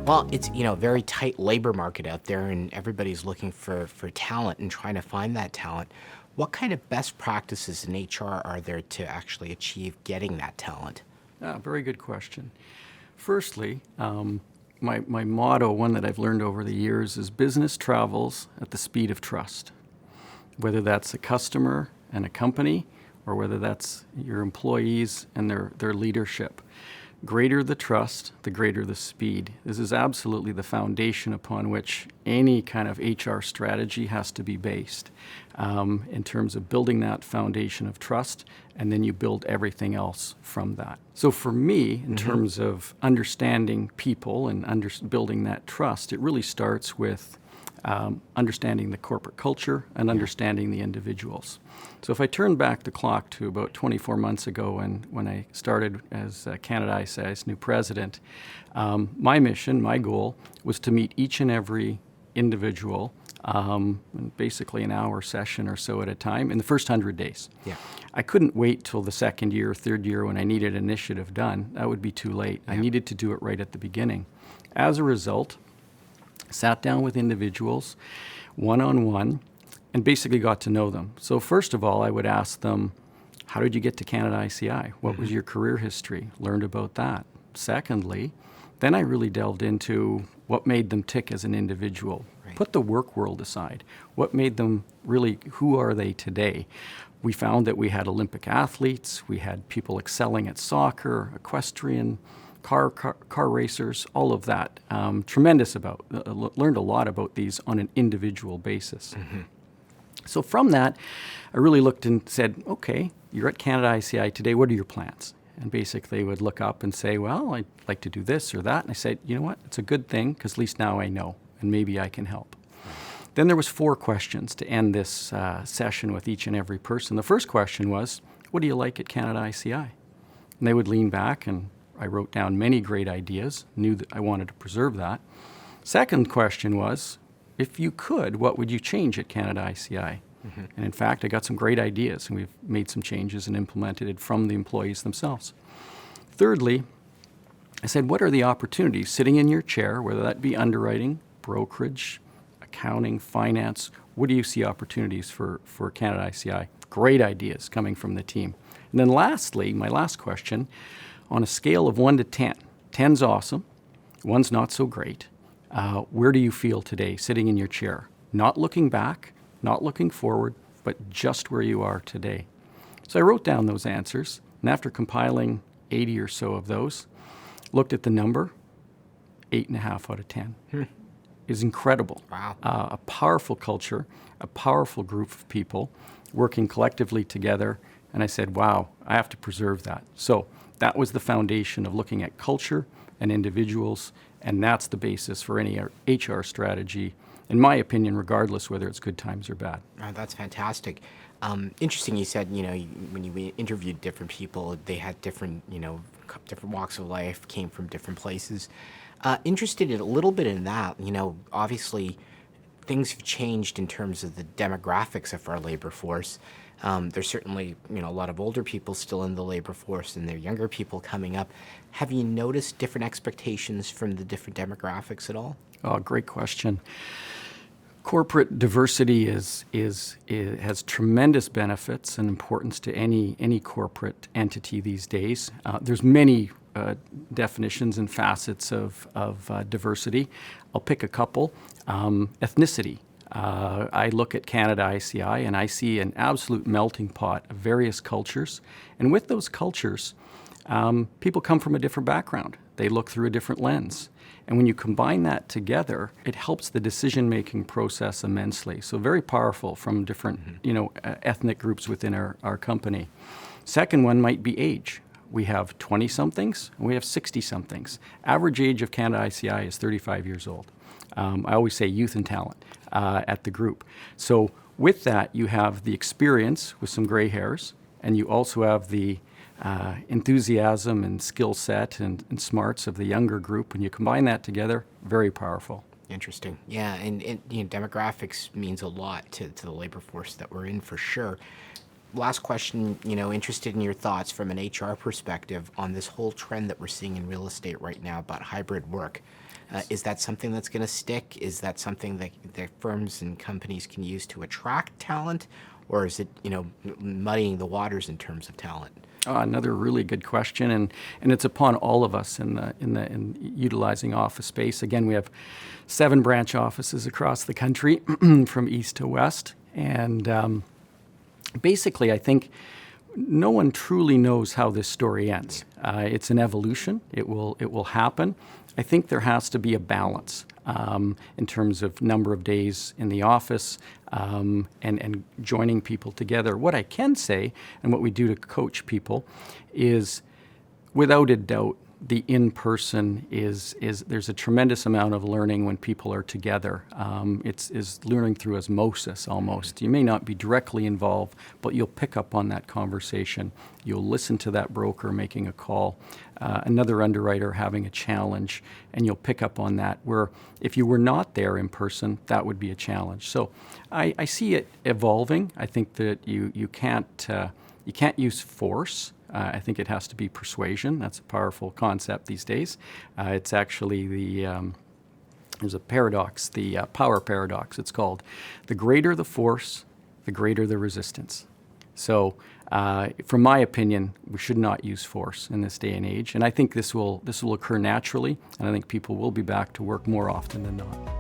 Well, it's, a very tight labor market out there and everybody's looking for talent and trying to find that talent. What kind of best practices in HR are there to actually achieve getting that talent? Very good question. Firstly, my motto, one that I've learned over the years, is business travels at the speed of trust. Whether that's a customer and a company, or whether that's your employees and their leadership. Greater the trust, the greater the speed. This is absolutely the foundation upon which any kind of HR strategy has to be based, in terms of building that foundation of trust, and then you build everything else from that. So for me, in terms of understanding people and building that trust, it really starts with understanding the corporate culture and understanding the individuals. So if I turn back the clock to about 24 months ago when I started as Canada ICI's new president, my mission, my goal, was to meet each and every individual, basically an hour session or so at a time in the first 100 days. Yeah. I couldn't wait till the second year, third year when I needed an initiative done. That would be too late. I needed to do it right at the beginning. As a result, sat down with individuals one-on-one and basically got to know them. So first of all, I would ask them, how did you get to Canada ICI? What was your career history? Learned about that. Secondly, then I really delved into what made them tick as an individual. Right. Put the work world aside. What made them really, who are they today? We found that we had Olympic athletes, we had people excelling at soccer, equestrian, car racers, all of that. Tremendous learned a lot about these on an individual basis. So from that, I really looked and said, okay, you're at Canada ICI today, what are your plans? And basically would look up and say, well, I'd like to do this or that. And I said, you know what, it's a good thing because at least now I know and maybe I can help. Then there was 4 questions to end this session with each and every person. The first question was, what do you like at Canada ICI? And they would lean back, and I wrote down many great ideas, knew that I wanted to preserve that. Second question was, if you could, what would you change at Canada ICI? And in fact, I got some great ideas, and we've made some changes and implemented it from the employees themselves. Thirdly, I said, what are the opportunities sitting in your chair, whether that be underwriting, brokerage, accounting, finance, what do you see opportunities for Canada ICI? Great ideas coming from the team. And then lastly, my last question, on a scale of 1 to 10, 10's awesome, 1's not so great. Where do you feel today sitting in your chair? Not looking back, not looking forward, but just where you are today. So I wrote down those answers, and after compiling 80 or so of those, looked at the number, 8.5 out of 10. Is incredible. Wow. A powerful culture, a powerful group of people working collectively together. And I said, wow, I have to preserve that. So that was the foundation of looking at culture and individuals, and that's the basis for any HR strategy, in my opinion, regardless whether it's good times or bad. Oh, that's fantastic. Interesting. You said, when you interviewed different people, they had different, different walks of life, came from different places. Interested in a little bit in that, obviously things have changed in terms of the demographics of our labor force. There's certainly, a lot of older people still in the labor force and there are younger people coming up. Have you noticed different expectations from the different demographics at all? Oh, great question. Corporate diversity has tremendous benefits and importance to any corporate entity these days. There's many definitions and facets of diversity. I'll pick a couple. Ethnicity. I look at Canada ICI and I see an absolute melting pot of various cultures. And with those cultures, people come from a different background. They look through a different lens. And when you combine that together, it helps the decision-making process immensely. So very powerful from different, ethnic groups within our company. Second one might be age. We have 20-somethings and we have 60-somethings. Average age of Canada ICI is 35 years old. I always say youth and talent at the group. So with that, you have the experience with some gray hairs, and you also have the enthusiasm and skill set and smarts of the younger group. When you combine that together, very powerful. Interesting. Yeah, and demographics means a lot to the labor force that we're in for sure. Last question, interested in your thoughts from an HR perspective on this whole trend that we're seeing in real estate right now about hybrid work. Is that something that's going to stick? Is that something that firms and companies can use to attract talent? Or is it, muddying the waters in terms of talent? Another really good question, and it's upon all of us in utilizing office space. Again, we have 7 branch offices across the country, from east to west, and basically, I think no one truly knows how this story ends. It's an evolution. It will happen. I think there has to be a balance in terms of number of days in the office and joining people together. What I can say, and what we do to coach people, is without a doubt, the in-person is there's a tremendous amount of learning when people are together. It's learning through osmosis almost. You may not be directly involved, but you'll pick up on that conversation. You'll listen to that broker making a call, another underwriter having a challenge, and you'll pick up on that, where if you were not there in person, that would be a challenge. So I see it evolving. I think that you can't use force. I think it has to be persuasion. That's a powerful concept these days. It's actually there's a paradox, the power paradox, it's called. The greater the force, the greater the resistance. So, from my opinion, we should not use force in this day and age. And I think this will occur naturally, and I think people will be back to work more often than not.